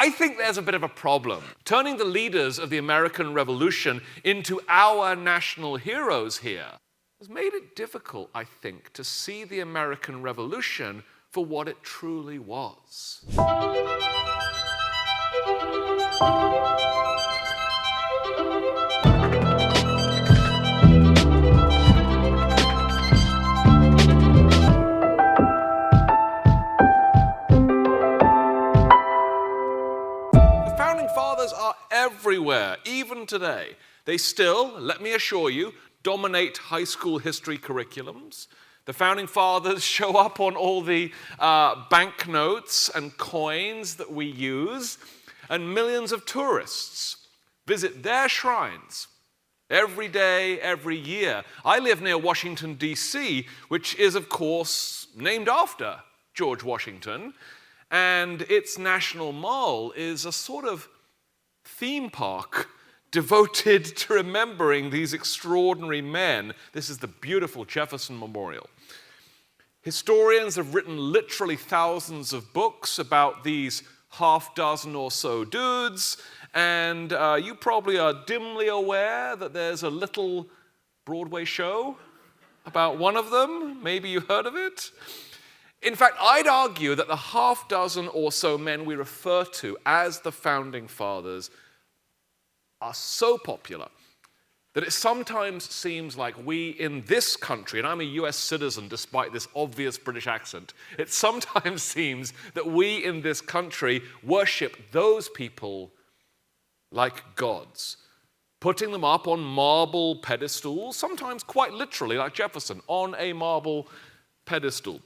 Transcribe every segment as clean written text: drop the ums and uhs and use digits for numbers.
I think there's a bit of a problem. Turning the leaders of the American Revolution into our national heroes here has made it difficult, I think, to see the American Revolution for what it truly was. Fathers are everywhere, even today. They still, let me assure you, dominate high school history curriculums. The Founding Fathers show up on all the banknotes and coins that we use, and millions of tourists visit their shrines every day, every year. I live near Washington, D.C., which is, of course, named after George Washington, and its National Mall is a sort of theme park devoted to remembering these extraordinary men. This is the beautiful Jefferson Memorial. Historians have written literally thousands of books about these half dozen or so dudes, and you probably are dimly aware that there's a little Broadway show about one of them. Maybe you heard of it. In fact, I'd argue that the half dozen or so men we refer to as the Founding Fathers are so popular that it sometimes seems like we in this country, and I'm a US citizen despite this obvious British accent, it sometimes seems that we in this country worship those people like gods, putting them up on marble pedestals, sometimes quite literally, like Jefferson, on a marble pedestal.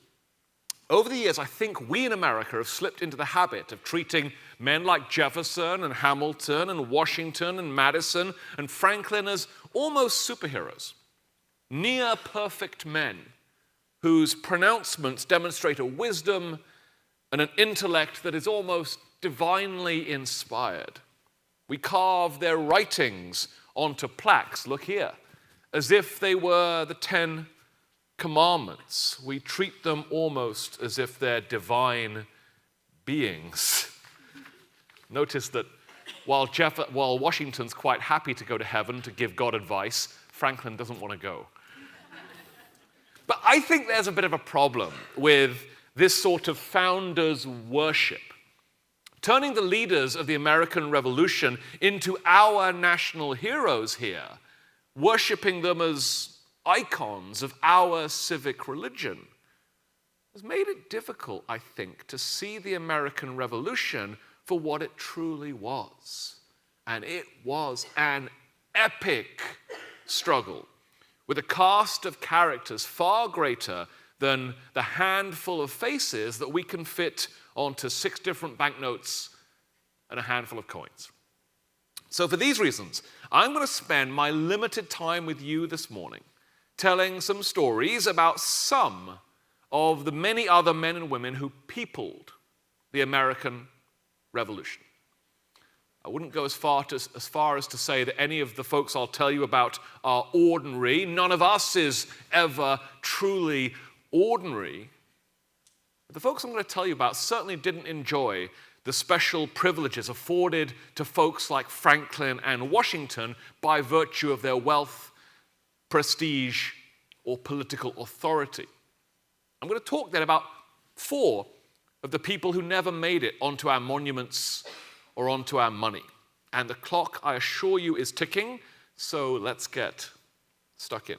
Over the years, I think we in America have slipped into the habit of treating men like Jefferson and Hamilton and Washington and Madison and Franklin as almost superheroes, near-perfect men whose pronouncements demonstrate a wisdom and an intellect that is almost divinely inspired. We carve their writings onto plaques, look here, as if they were the 10 Commandments. We treat them almost as if they're divine beings. Notice that while Washington's quite happy to go to heaven to give God advice, Franklin doesn't want to go. But I think there's a bit of a problem with this sort of founders' worship. Turning the leaders of the American Revolution into our national heroes here, worshiping them as icons of our civic religion, has made it difficult, I think, to see the American Revolution for what it truly was. And it was an epic struggle with a cast of characters far greater than the handful of faces that we can fit onto 6 different banknotes and a handful of coins. So for these reasons, I'm going to spend my limited time with you this morning telling some stories about some of the many other men and women who peopled the American Revolution. I wouldn't go as far as to say that any of the folks I'll tell you about are ordinary. None of us is ever truly ordinary. But the folks I'm going to tell you about certainly didn't enjoy the special privileges afforded to folks like Franklin and Washington by virtue of their wealth, prestige, or political authority. I'm going to talk then about 4 of the people who never made it onto our monuments or onto our money. And the clock, I assure you, is ticking, so let's get stuck in.